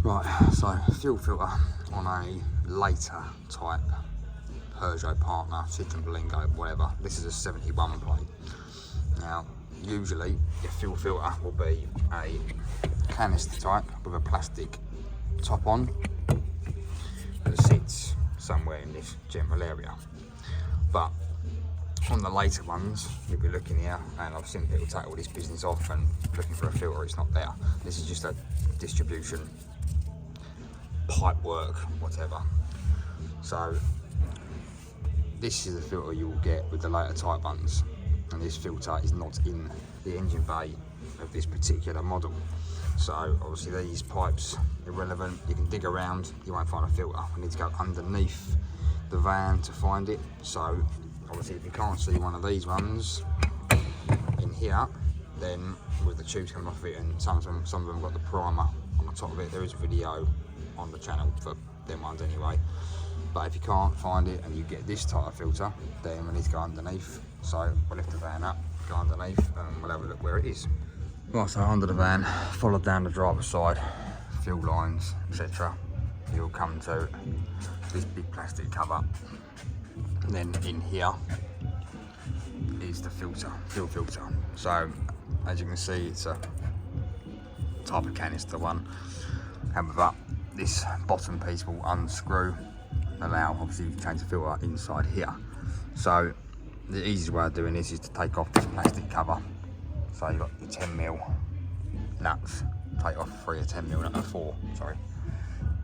Right, so fuel filter on a later type Peugeot Partner, Citroen Berlingo, whatever. This is a 71 plate. Now, usually your fuel filter will be a canister type with a plastic top on that sits somewhere in this general area. But on the later ones, you'll be looking here, and I've seen people take all this business off and looking for a filter, it's not there. This is just a distribution pipe work, whatever. So this is the filter you will get with the later type ones, and this filter is not in the engine bay of this particular model. So obviously these pipes irrelevant. You can dig around, you won't find a filter. I need to go underneath the van to find it. So obviously if you can't see one of these ones in here, then with the tubes coming off it, and some of them got the primer on the top of it, there is a video on the channel for them ones anyway. But if you can't find it and you get this type of filter, then we need to go underneath. So we'll lift the van up, go underneath, and we'll have a look where it is. Right, so under the van, follow down the driver's side, fuel lines, etc. You'll come to this big plastic cover. And then in here is the filter, fuel filter. So as you can see, it's a type of canister one. And with that, this bottom piece will unscrew, allow obviously to change the filter inside here. So the easiest way of doing this is to take off this plastic cover. So you've got your 10mm nuts, take off 3 or 10mm nuts, 4, sorry,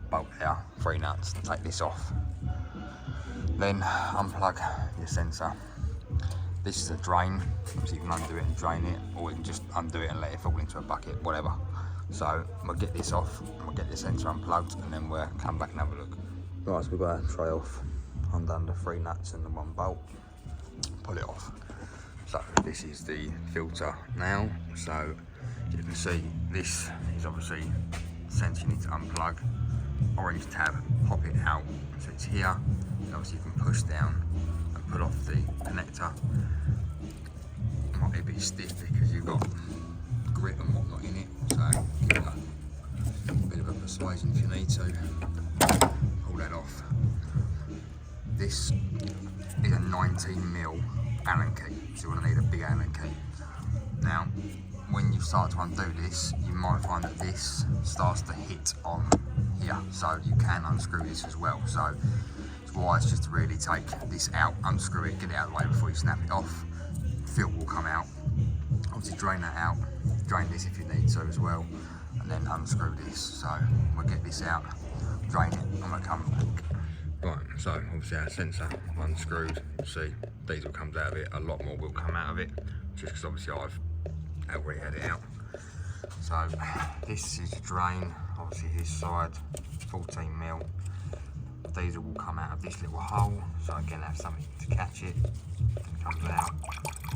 bolt there, 3 nuts, take this off. Then unplug your sensor. This is a drain, so you can undo it and drain it, or you can just undo it and let it fall into a bucket, whatever. So we'll get this off, and we'll get the sensor unplugged, and then we'll come back and have a look. Right, so we've got our tray off, undone the 3 nuts and the 1 bolt, pull it off. So this is the filter now. So you can see this is obviously sensor you need to unplug. Orange tab, pop it out, so it's here. And obviously you can push down and pull off the connector. It might be a bit stiff because you've got grit and whatnot in it, so give it a bit of a persuasion if you need to. Pull that off. This is a 19mm Allen key, so you're going to need a big Allen key. Now, when you start to undo this, you might find that this starts to hit on here, so you can unscrew this as well. So it's wise just to really take this out, unscrew it, get it out of the way before you snap it off. Filter will come out. Obviously drain that out, drain this if you need to as well, and then unscrew this. So we'll get this out, drain it, and we'll come back. Right, so obviously our sensor unscrewed. See, diesel comes out of it, a lot more will come out of it, just because obviously I've already had it out. So this is drain, obviously this side, 14mm. Diesel will come out of this little hole, so again have something to catch it. It comes out,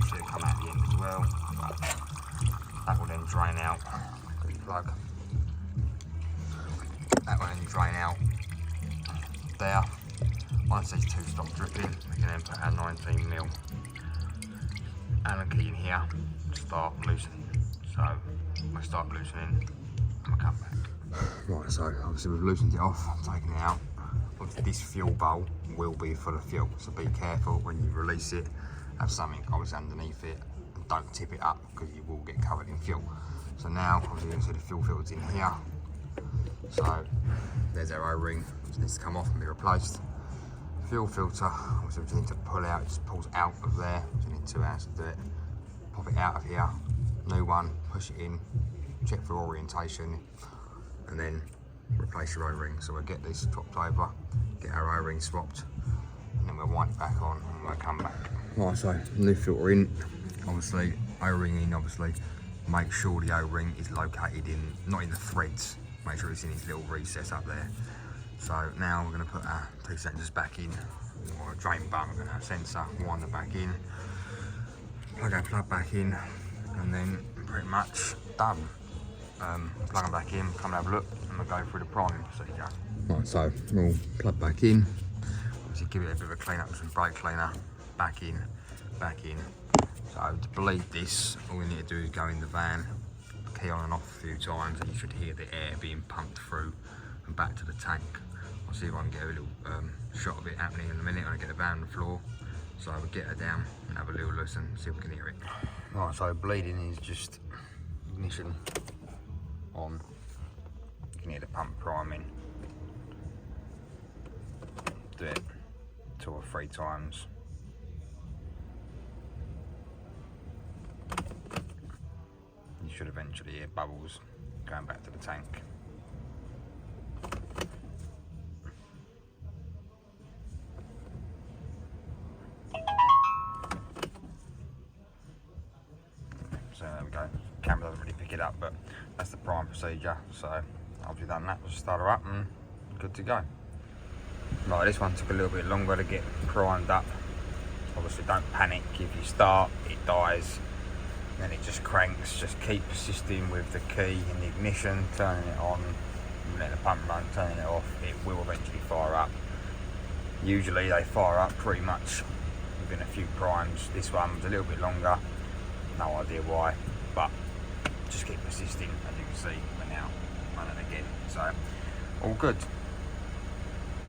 so it'll come out the end as well. That will then drain out, quick plug. That will then drain out there. Once these two stop dripping, we can then put our 19mm Allen key in here to start loosening. So we'll start loosening and we'll come back. Right, so obviously we've loosened it off, taken it out. Obviously this fuel bowl will be full of fuel, so be careful when you release it. Have something obviously underneath it, and don't tip it up because you will get covered in fuel. So now obviously you can see the fuel filter's in here. So there's our O-ring, which needs to come off and be replaced. Fuel filter, obviously we need to pull out, it just pulls out of there, so you need 2 hands to do it. Pop it out of here, new one, push it in, check for orientation, and then replace your O-ring. So we'll get this swapped over, get our O-ring swapped, and then we'll wind it back on and we'll come back. Right, so new filter in, obviously O-ring in, obviously. Make sure the O-ring is located in, not in the threads, make sure it's in its little recess up there. So now we're going to put our 2 sensors back in, or a drain button, we're going to have sensor, wind it back in, plug our plug back in, and then pretty much done. Plug them back in, come and have a look, and we'll go through the priming procedure. Right, so we'll plug back in, obviously give it a bit of a clean up with some brake cleaner, back in, back in. So to bleed this, all we need to do is go in the van, key on and off a few times, and you should hear the air being pumped through and back to the tank. I'll see if I can get a little shot of it happening in a minute when I get the van on the floor. So I will get her down and have a little listen, see if we can hear it. Right, so bleeding is just ignition on. You can hear the pump priming. Do it 2 or 3 times. You should eventually hear bubbles going back to the tank. So there we go. Camera doesn't really pick it up, but that's the prime procedure. So after you've done that, just start her up and good to go. Right, this one took a little bit longer to get primed up. Obviously don't panic, if you start, it dies, then it just cranks. Just keep persisting with the key in the ignition, turning it on, letting the pump run, turning it off, it will eventually fire up. Usually they fire up pretty much within a few primes. This one was a little bit longer, no idea why, but just keep persisting. As you can see, we're now running again, so all good.